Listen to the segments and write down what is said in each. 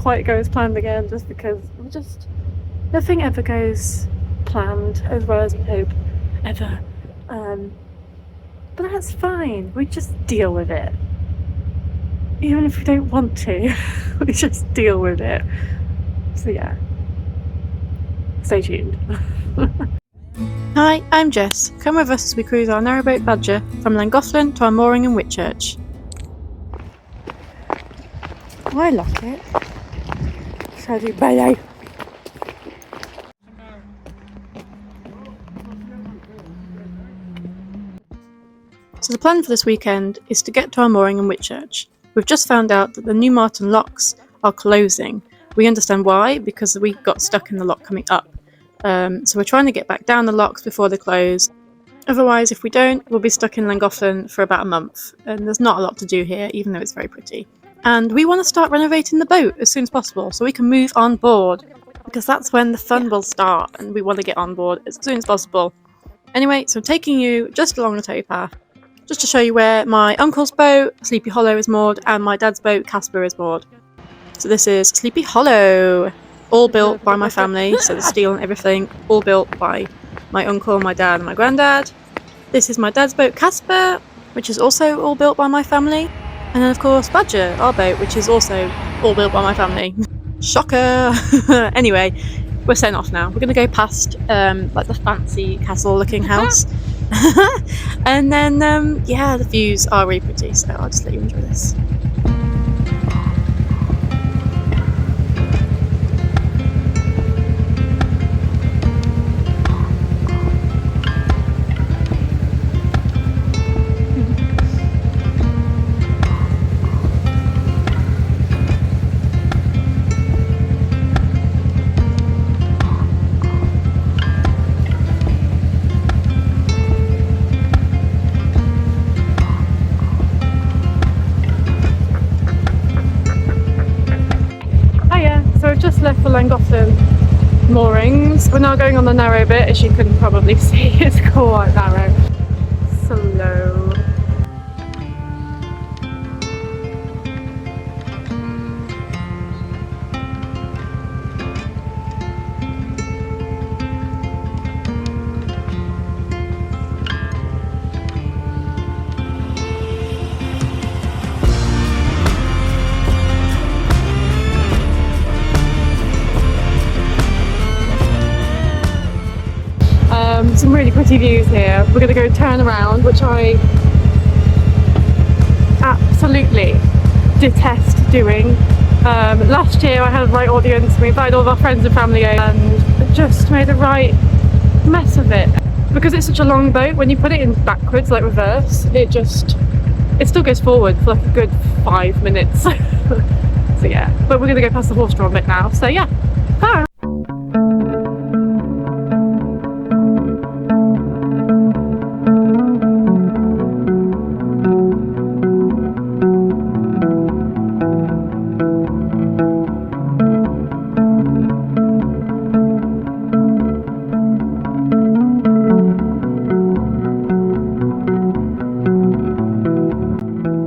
quite go as planned again, just because nothing ever goes planned as well as we hope, ever. But that's fine, we just deal with it. Even if we don't want to, we just deal with it. So yeah, stay tuned. Hi, I'm Jess. Come with us as we cruise our narrowboat Badger from Llangollen to our mooring in Whitchurch. I like it. So do Bello. So the plan for this weekend is to get to our mooring in Whitchurch. We've just found out that the New Marton locks are closing. We understand why, because we got stuck in the lock coming up. So we're trying to get back down the locks before they close. Otherwise, if we don't, we'll be stuck in Llangollen for about a month. And there's not a lot to do here, even though it's very pretty. And we want to start renovating the boat as soon as possible so we can move on board. Because that's when the fun will start, and we want to get on board as soon as possible. Anyway, so I'm taking you just along the towpath, just to show you where my uncle's boat, Sleepy Hollow, is moored, and my dad's boat, Casper, is moored. So this is Sleepy Hollow, all built by my family, so the steel and everything, all built by my uncle, my dad, and my granddad. This is my dad's boat, Casper, which is also all built by my family. And then, of course, Badger, our boat, which is also all built by my family. Shocker! Anyway, we're setting off now. We're going to go past like the fancy castle-looking house. And then, yeah, the views are really pretty, so I'll just let you enjoy this. Just left for Llangollen moorings. We're now going on the narrow bit, as you can probably see. It's quite narrow. Slow. Some really pretty views here. We're going to go turn around, which I absolutely detest doing. Last year I had a right audience, we invited all of our friends and family and just made a right mess of it. Because it's such a long boat, when you put it in backwards, like reverse, it still goes forward for like a good 5 minutes. So yeah, but we're going to go past the horse-drawn bit now, so yeah, bye!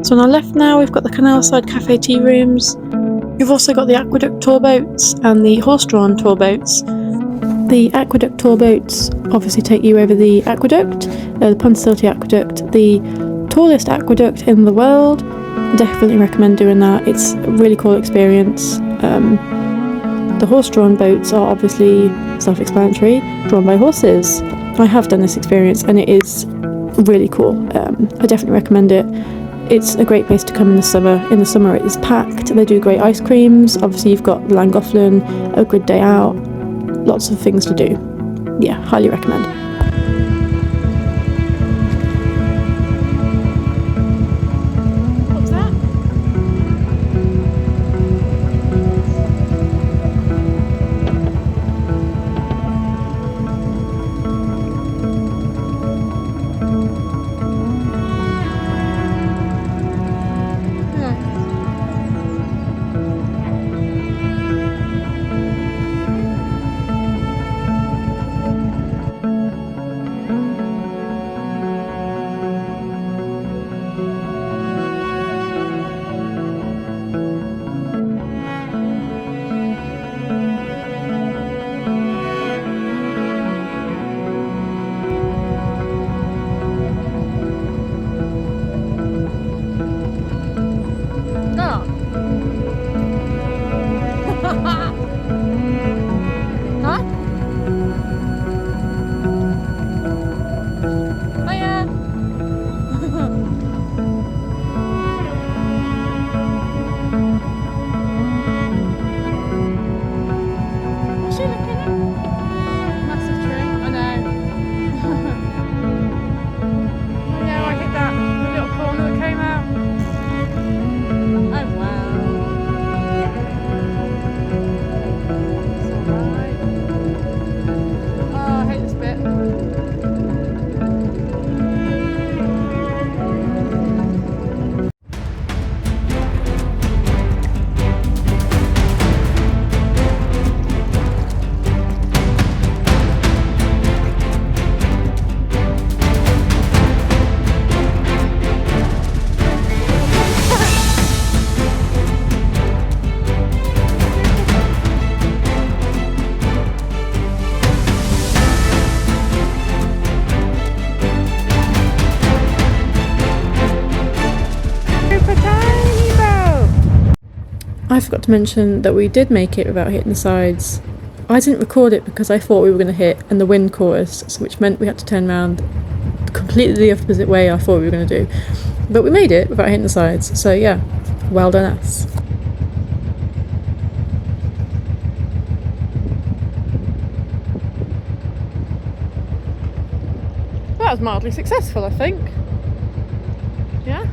So on our left now, we've got the Canal side cafe tea rooms. We've also got the Aqueduct tour boats and the horse-drawn tour boats. The Aqueduct tour boats obviously take you over the aqueduct, the Pontcysyllte Aqueduct, the tallest aqueduct in the world. Definitely recommend doing that. It's a really cool experience. The horse-drawn boats are obviously self-explanatory, drawn by horses. I have done this experience and it is really cool. I definitely recommend it. It's a great place to come in the summer. In the summer it is packed. They do great ice creams. Obviously you've got Llangollen, a good day out, lots of things to do. Yeah, highly recommend. What's that? I forgot to mention that we did make it without hitting the sides. I didn't record it because I thought we were going to hit and the wind caught us, which meant we had to turn around completely the opposite way I thought we were going to do. But we made it without hitting the sides, so yeah, well done us. That was mildly successful, I think. Yeah?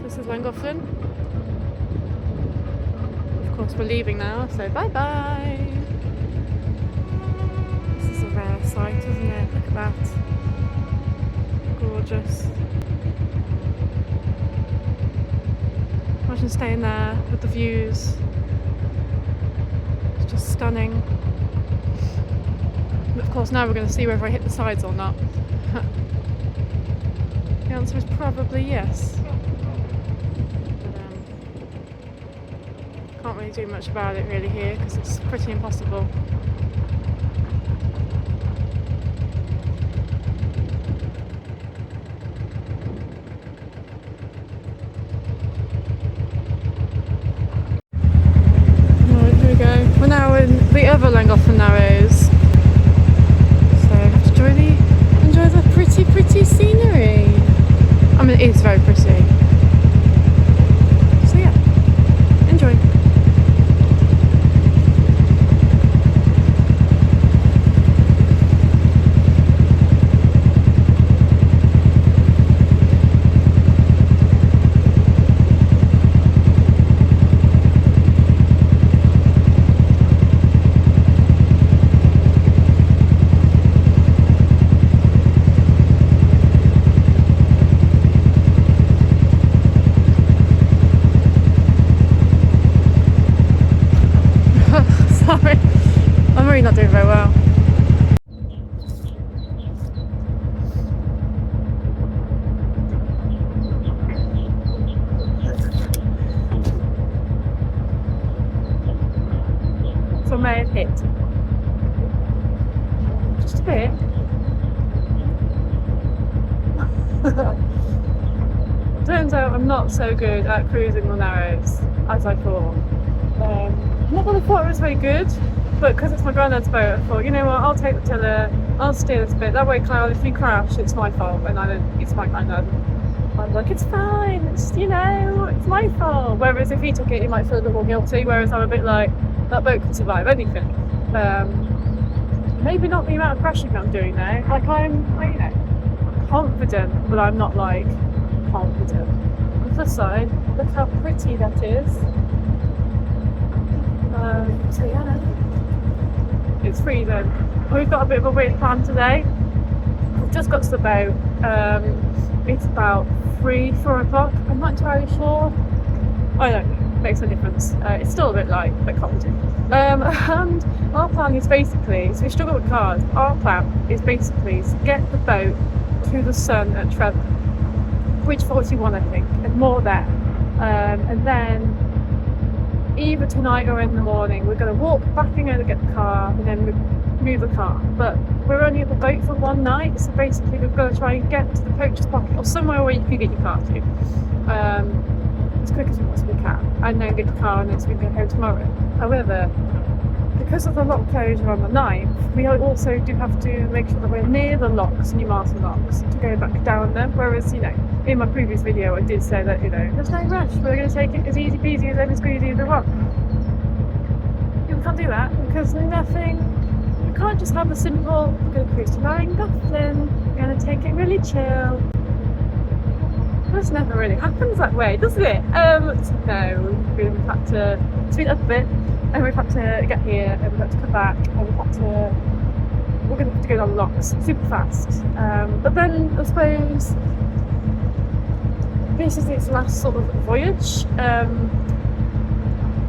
This is Llangollen. Of course, we're leaving now, so bye bye. This is a rare sight, isn't it? Look at that. Gorgeous. Imagine staying there with the views. It's just stunning. But of course, now we're going to see whether I hit the sides or not. The answer is probably yes. Can't really do much about it really here because it's pretty impossible. Right, here we go. We're now in the other Llangollen Narrows, so I have to enjoy the pretty scenery. I mean, it is very pretty. So yeah, enjoy. Sorry, I'm really not doing very well. So I may have hit. Just a bit. Turns out I'm not so good at cruising the Narrows as I thought. Not that I thought it was very good, but because it's my granddad's boat, I thought, you know what, I'll take the tiller, I'll steer this bit. That way, Cloud, if you crash, it's my fault, and I don't. It's my granddad. I'm like, it's fine. It's it's my fault. Whereas if he took it, he might feel a bit more guilty. Whereas I'm a bit like, that boat can survive anything. Maybe not the amount of crashing that I'm doing now. Like I'm confident, but I'm not like confident. On the flip side, look how pretty that is. So yeah, it's freezing. We've got a bit of a weird plan today. We've just got to the boat. It's about 4 o'clock. I'm not entirely sure. I don't know. Makes no difference. It's still a bit light, a bit comedy. And our plan is basically, so we struggle with cars. Our plan is basically to get the boat to the sun at Trevor, Bridge 41, I think, and more there. And then either tonight or in the morning, we're going to walk back and go to get the car and then move the car. But we're only at the boat for one night, so basically we've got to try and get to the poacher's pocket or somewhere where you can get your car to as quick as we possibly can, and then get the car and then so we can go home tomorrow. However, because of the lock closure on the 9th, we also do have to make sure that we're near the locks, Newmarton locks, to go back down them. Whereas, in my previous video I did say that, there's no rush, we're going to take it as easy peasy as lemon squeezy as we want. We can't do that because we can't just have a simple, we're going to cruise to Llangollen, we're going to take it really chill. This never really happens that way, does it? No, we've had to speed up a bit, and we've had to get here, and we've had to come back, and we're going to have to go down the locks super fast. But then I suppose this is its last sort of voyage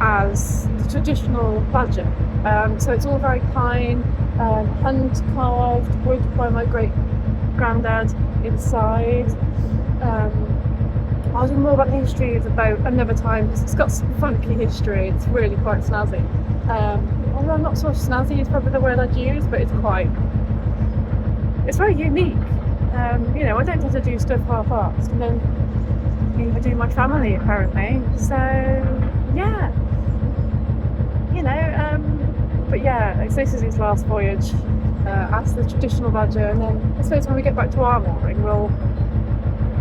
as the traditional badger. So it's all very pine, hand carved wood by my great granddad inside. I'll do more about the history of the boat another time because it's got some funky history. It's really quite snazzy. Although I'm not sure snazzy is probably the word I'd use, but it's very unique. You know, I don't tend to do stuff half-assed, and then neither do my family apparently. So yeah, you know. But yeah, so this is his last voyage as the traditional badger, and then I suppose when we get back to our mooring, we'll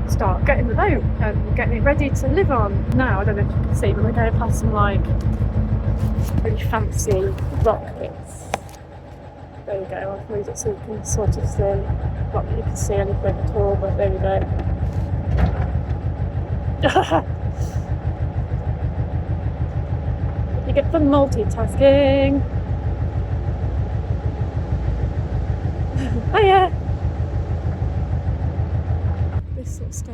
start getting the boat and getting it ready to live on. Now, I don't know if you can see, but we're going past some like really fancy rock bits. There we go, I've moved it so you can sort of see, not that you can see anything at all, but there we go. You get for multitasking. Oh yeah. This sort of stuff.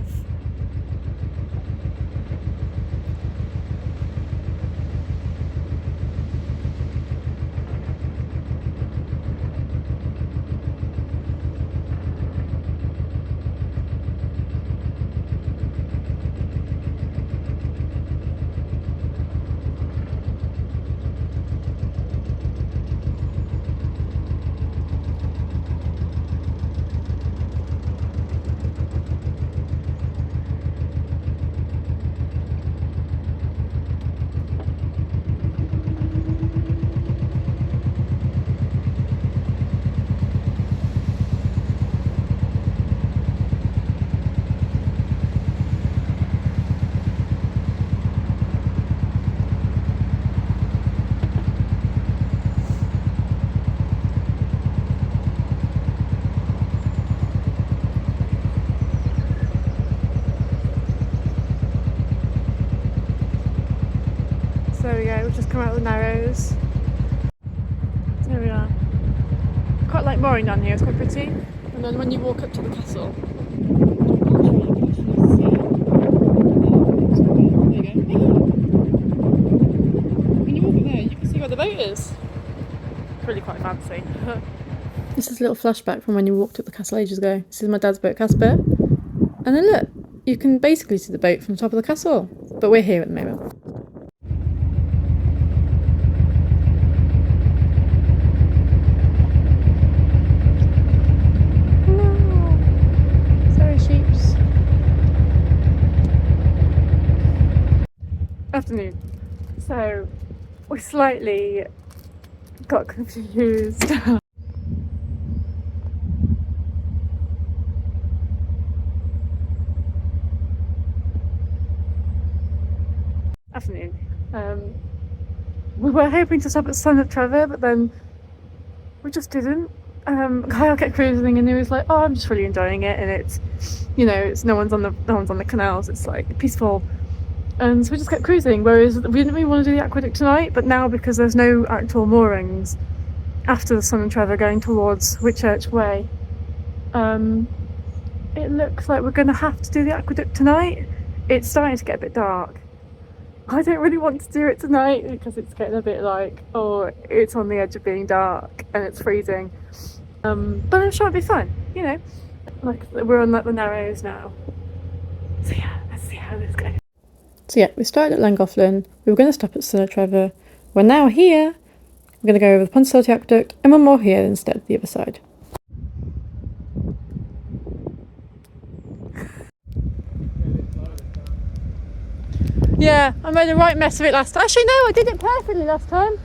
There we go, we've just come out of the Narrows. There we are. Quite like mooring down here, it's quite pretty. And then when you walk up to the castle, you can actually see. There you go. When you walk up there, you can see where the boat is. It's really quite fancy. This is a little flashback from when you walked up the castle ages ago. This is my dad's boat, Casper. And then look, you can basically see the boat from the top of the castle. But we're here at the moment. Afternoon. So we slightly got confused. Afternoon. We were hoping to stop at St Trevor, but then we just didn't. Kyle kept cruising and he was like, "Oh, I'm just really enjoying it," and it's, you know, it's no one's on the canals. It's like peaceful. And so we just kept cruising, whereas we didn't really want to do the aqueduct tonight, but now because there's no actual moorings after the Sun and Trevor going towards Whitchurch Way, it looks like we're going to have to do the aqueduct tonight. It's starting to get a bit dark. I don't really want to do it tonight because it's getting a bit like, oh, it's on the edge of being dark and it's freezing. But I'm sure it'll be fun, you know. Like, we're on like the Narrows now. So yeah, let's see how this goes. So yeah, we started at Llangollen, we were going to stop at St Trevor, we're now here, we're going to go over the Pontcysyllte Aqueduct, and one more here instead of the other side. Yeah, I made a right mess of it last time. Actually no, I did it perfectly last time.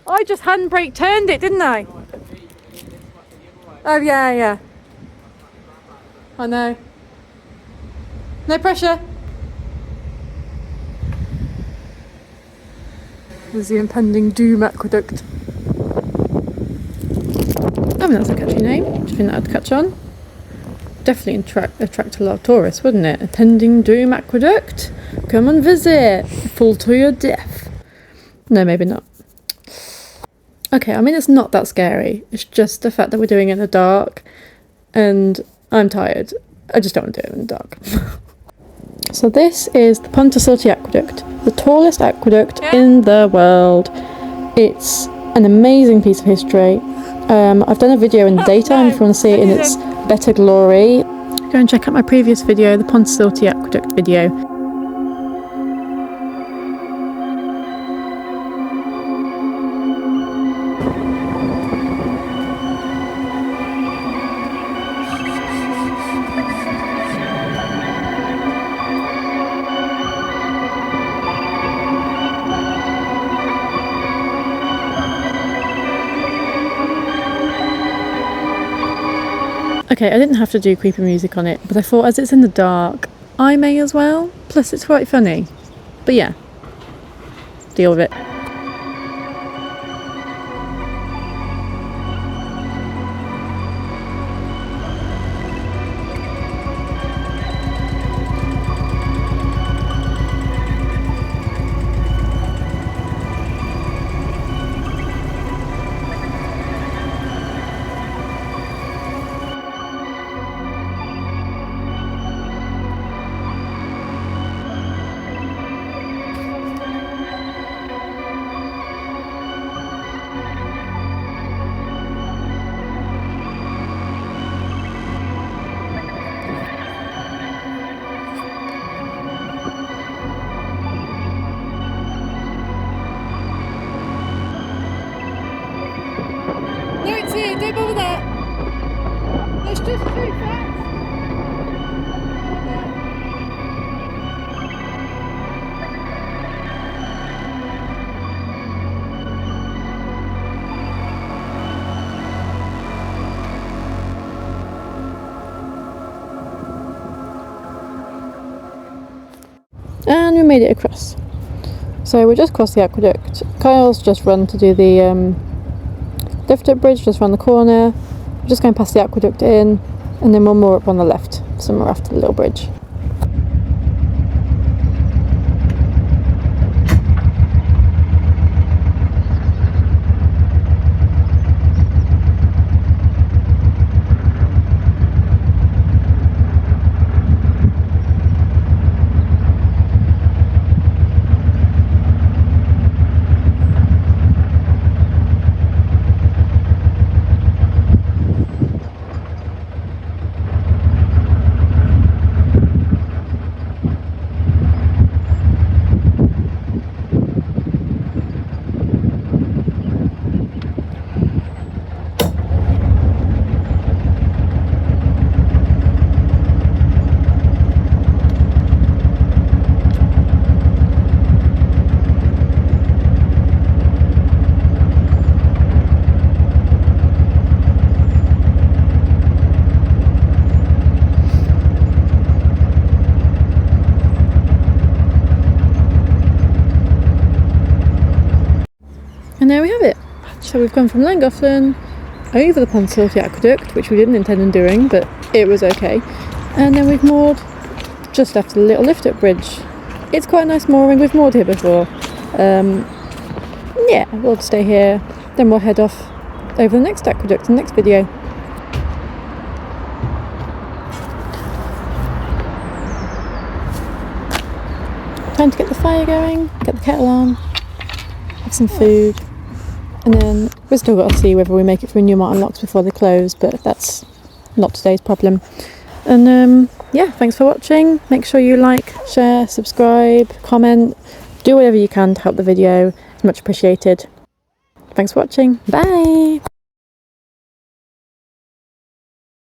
I just handbrake turned it, didn't I? Oh yeah. I know. No pressure. There's the impending Doom Aqueduct. I mean, that's a catchy name. Do you think that'd catch on? Definitely attract a lot of tourists, wouldn't it? Impending Doom Aqueduct. Come and visit. Fall to your death. No, maybe not. Okay, I mean, it's not that scary. It's just the fact that we're doing it in the dark, and I'm tired. I just don't want to do it in the dark. So this is the Pontcysyllte Aqueduct, the tallest aqueduct in the world. It's an amazing piece of history. I've done a video in the daytime if you want to see it in its better glory. Go and check out my previous video, the Pontcysyllte Aqueduct video. Okay, I didn't have to do creepy music on it, but I thought as it's in the dark, I may as well. Plus it's quite funny. But yeah, deal with it. No, it's here, don't bother that. It's just too fast. And we made it across. So we just crossed the aqueduct. Kyle's just run to do the lift-up bridge just around the corner. We're just going past the aqueduct in, and then one more up on the left, somewhere after the little bridge. And there we have it. So we've gone from Llangollen over the Pontcysyllte Aqueduct, which we didn't intend on doing, but it was okay. And then we've moored just after the little lift-up bridge. It's quite a nice mooring, we've moored here before. Yeah, we'll stay here, then we'll head off over the next aqueduct in the next video. Time to get the fire going, get the kettle on, have some food, and then we've still got to see whether we make it through Newmarton locks before they close, but that's not today's problem. And yeah, thanks for watching. Make sure you like, share, subscribe, comment, do whatever you can to help the video. It's much appreciated. Thanks for watching. Bye!